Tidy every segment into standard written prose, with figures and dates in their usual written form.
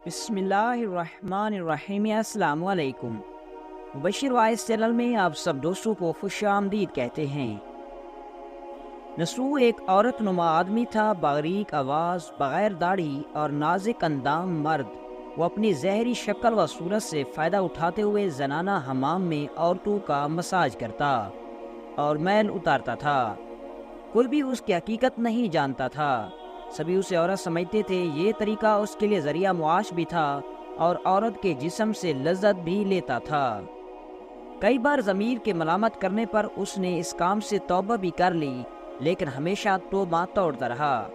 بسم اللہ الرحمن الرحیم۔ السلام علیکم۔ مبشر وائس چینل میں آپ سب دوستوں کو خوش آمدید کہتے ہیں۔ نسو ایک عورت نما آدمی تھا، باریک آواز، بغیر داڑھی اور نازک اندام مرد۔ وہ اپنی زہری شکل و صورت سے فائدہ اٹھاتے ہوئے زنانہ حمام میں عورتوں کا مساج کرتا اور میل اتارتا تھا۔ کوئی بھی اس کی حقیقت نہیں جانتا تھا، سبھی اسے عورت سمجھتے تھے۔ یہ طریقہ اس کے لیے ذریعہ معاش بھی تھا اور عورت کے جسم سے لذت بھی لیتا تھا۔ کئی بار ضمیر کے ملامت کرنے پر اس نے اس کام سے توبہ بھی کر لی، لیکن ہمیشہ توبہ توڑتا رہا۔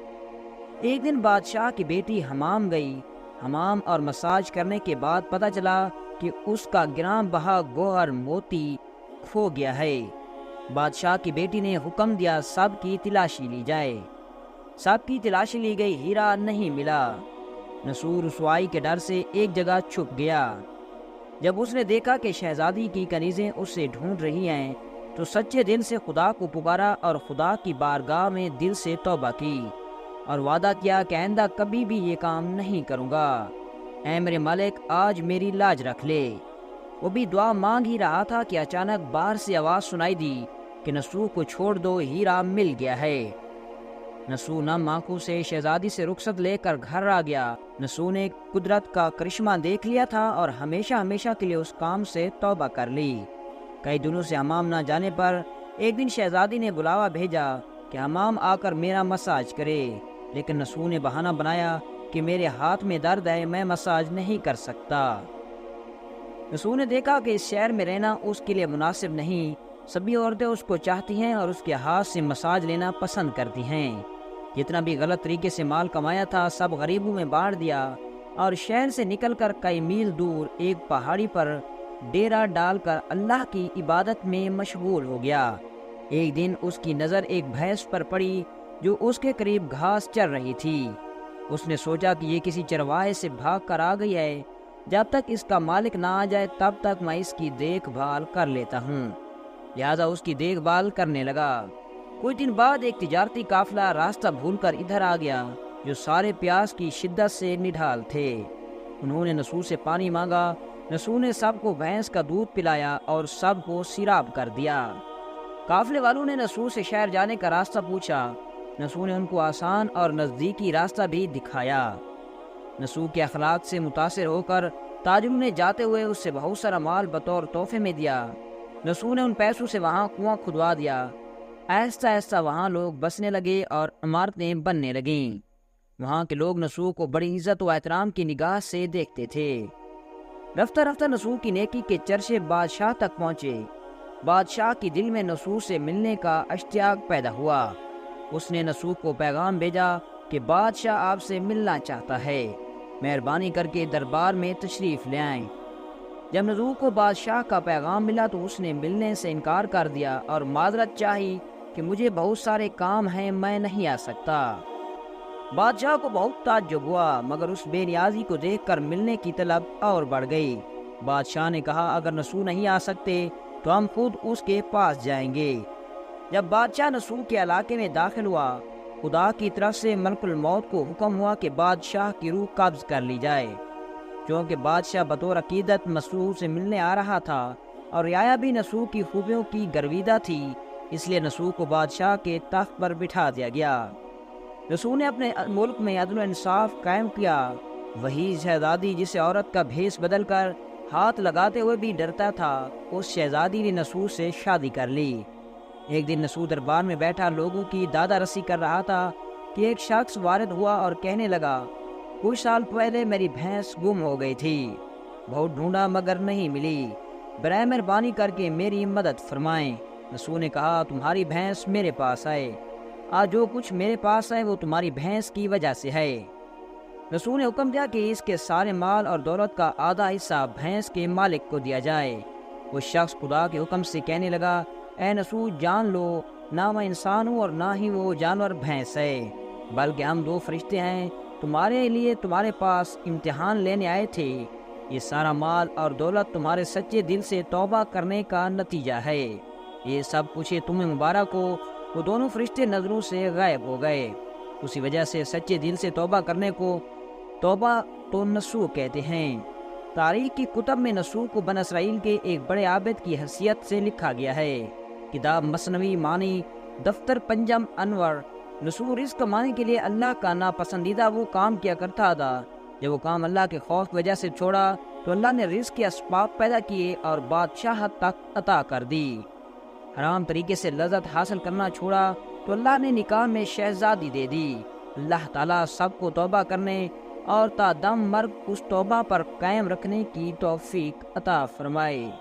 ایک دن بادشاہ کی بیٹی حمام گئی۔ حمام اور مساج کرنے کے بعد پتہ چلا کہ اس کا گراں بہا گوہر موتی کھو گیا ہے۔ بادشاہ کی بیٹی نے حکم دیا سب کی تلاشی لی جائے۔ سب کی تلاشی لی گئی، ہیرا نہیں ملا۔ نسو رسوائی کے ڈر سے ایک جگہ چھپ گیا۔ جب اس نے دیکھا کہ شہزادی کی کنیزیں اسے ڈھونڈ رہی ہیں تو سچے دل سے خدا کو پکارا اور خدا کی بارگاہ میں دل سے توبہ کی اور وعدہ کیا کہ آئندہ کبھی بھی یہ کام نہیں کروں گا۔ اے میرے مالک، آج میری لاج رکھ لے۔ وہ بھی دعا مانگ ہی رہا تھا کہ اچانک باہر سے آواز سنائی دی کہ نسو کو چھوڑ دو، ہیرا مل گیا ہے۔ نسو نم آنکھوں سے شہزادی سے رخصت لے کر گھر آ گیا۔ نسو نے قدرت کا کرشمہ دیکھ لیا تھا اور ہمیشہ ہمیشہ کے لیے اس کام سے توبہ کر لی۔ کئی دنوں سے حمام نہ جانے پر ایک دن شہزادی نے بلاوا بھیجا کہ حمام آ کر میرا مساج کرے، لیکن نسو نے بہانہ بنایا کہ میرے ہاتھ میں درد ہے، میں مساج نہیں کر سکتا۔ نسو نے دیکھا کہ اس شہر میں رہنا اس کے لیے مناسب نہیں۔ سبھی عورتیں اس کو چاہتی ہیں اور اس کے ہاتھ سے مساج لینا پسند کرتی ہیں۔ جتنا بھی غلط طریقے سے مال کمایا تھا سب غریبوں میں بانٹ دیا اور شہر سے نکل کر کئی میل دور ایک پہاڑی پر ڈیرا ڈال کر اللہ کی عبادت میں مشغول ہو گیا۔ ایک دن اس کی نظر ایک بھینس پر پڑی جو اس کے قریب گھاس چر رہی تھی۔ اس نے سوچا کہ یہ کسی چرواہے سے بھاگ کر آ گئی ہے، جب تک اس کا مالک نہ آ جائے تب تک میں اس کی دیکھ بھال کر لیتا ہوں۔ لہذا اس کی دیکھ بھال کرنے لگا۔ کچھ دن بعد ایک تجارتی قافلہ راستہ بھول کر ادھر آ گیا جو سارے پیاس کی شدت سے نڈھال تھے۔ انہوں نے نسو سے پانی مانگا۔ نسو نے سب کو بھینس کا دودھ پلایا اور سب کو سیراب کر دیا۔ قافلے والوں نے نسو سے شہر جانے کا راستہ پوچھا۔ نسو نے ان کو آسان اور نزدیکی راستہ بھی دکھایا۔ نسو کے اخلاق سے متاثر ہو کر تاجروں نے جاتے ہوئے اس سے بہت سارا مال بطور تحفے میں دیا۔ نسو نے ان پیسوں سے وہاں کنواں کھدوا دیا۔ آہستہ آہستہ وہاں لوگ بسنے لگے اور عمارتیں بننے لگیں۔ وہاں کے لوگ نسو کو بڑی عزت و احترام کی نگاہ سے دیکھتے تھے۔ رفتہ رفتہ نسو کی نیکی کے چرچے بادشاہ تک پہنچے۔ بادشاہ کی دل میں نسو سے ملنے کا اشتیاق پیدا ہوا۔ اس نے نسو کو پیغام بھیجا کہ بادشاہ آپ سے ملنا چاہتا ہے، مہربانی کر کے دربار میں تشریف لے آئیں۔ جب نسو کو بادشاہ کا پیغام ملا تو اس نے ملنے سے انکار کر دیا اور معذرت چاہی کہ مجھے بہت سارے کام ہیں، میں نہیں آ سکتا۔ بادشاہ کو بہت تعجب ہوا، مگر اس بے نیازی کو دیکھ کر ملنے کی طلب اور بڑھ گئی۔ بادشاہ نے کہا اگر نسو نہیں آ سکتے تو ہم خود اس کے پاس جائیں گے۔ جب بادشاہ نسو کے علاقے میں داخل ہوا، خدا کی طرف سے ملک الموت کو حکم ہوا کہ بادشاہ کی روح قبض کر لی جائے۔ چونکہ بادشاہ بطور عقیدت نسو سے ملنے آ رہا تھا اور رعایا بھی نسو کی خوبیوں کی گرویدہ تھی، اس لیے نسو کو بادشاہ کے تخت پر بٹھا دیا گیا۔ نسو نے اپنے ملک میں عدل و انصاف قائم کیا۔ وہی شہزادی جسے عورت کا بھیس بدل کر ہاتھ لگاتے ہوئے بھی ڈرتا تھا، اس شہزادی نے نسو سے شادی کر لی۔ ایک دن نسو دربار میں بیٹھا لوگوں کی دادا رسی کر رہا تھا کہ ایک شخص وارد ہوا اور کہنے لگا کچھ سال پہلے میری بھینس گم ہو گئی تھی، بہت ڈھونڈا مگر نہیں ملی، برائے مہربانی کر کے میری مدد فرمائیں۔ نسو نے کہا تمہاری بھینس میرے پاس آئے، آج جو کچھ میرے پاس ہے وہ تمہاری بھینس کی وجہ سے ہے۔ نسو نے حکم دیا کہ اس کے سارے مال اور دولت کا آدھا حصہ بھینس کے مالک کو دیا جائے۔ وہ شخص خدا کے حکم سے کہنے لگا اے نسو جان لو، نہ میں انسان ہوں اور نہ ہی وہ جانور بھینس ہے، بلکہ ہم دو فرشتے ہیں، تمہارے لیے تمہارے پاس امتحان لینے آئے تھے۔ یہ سارا مال اور دولت تمہارے سچے دل سے توبہ کرنے کا نتیجہ ہے۔ یہ سب پوچھے تمہیں مبارک ہو۔ وہ دونوں فرشتے نظروں سے غائب ہو گئے۔ اسی وجہ سے سچے دل سے توبہ کرنے کو توبہ تو نسو کہتے ہیں۔ تاریخ کی کتب میں نسو کو بنی اسرائیل کے ایک بڑے عابد کی حیثیت سے لکھا گیا ہے۔ کتاب مثنوی معنی دفتر پنجم انور۔ نسو رزق کمانے کے لیے اللہ کا ناپسندیدہ وہ کام کیا کرتا تھا۔ جب وہ کام اللہ کے خوف کی وجہ سے چھوڑا تو اللہ نے رزق کے اسباب پیدا کیے اور بادشاہت تک عطا کر دی۔ حرام طریقے سے لذت حاصل کرنا چھوڑا تو اللہ نے نکاح میں شہزادی دے دی۔ اللہ تعالیٰ سب کو توبہ کرنے اور تا دم مرگ اس توبہ پر قائم رکھنے کی توفیق عطا فرمائے۔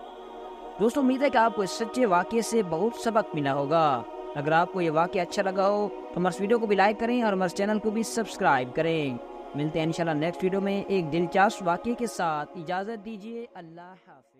دوستو، امید ہے کہ آپ کو اس سچے واقعے سے بہت سبق ملا ہوگا۔ اگر آپ کو یہ واقعہ اچھا لگا ہو تو ہمارے ویڈیو کو بھی لائک کریں اور ہمارے چینل کو بھی سبسکرائب کریں۔ ملتے ہیں انشاءاللہ نیکسٹ ویڈیو میں ایک دلچسپ واقعے کے ساتھ۔ اجازت دیجیے، اللہ حافظ۔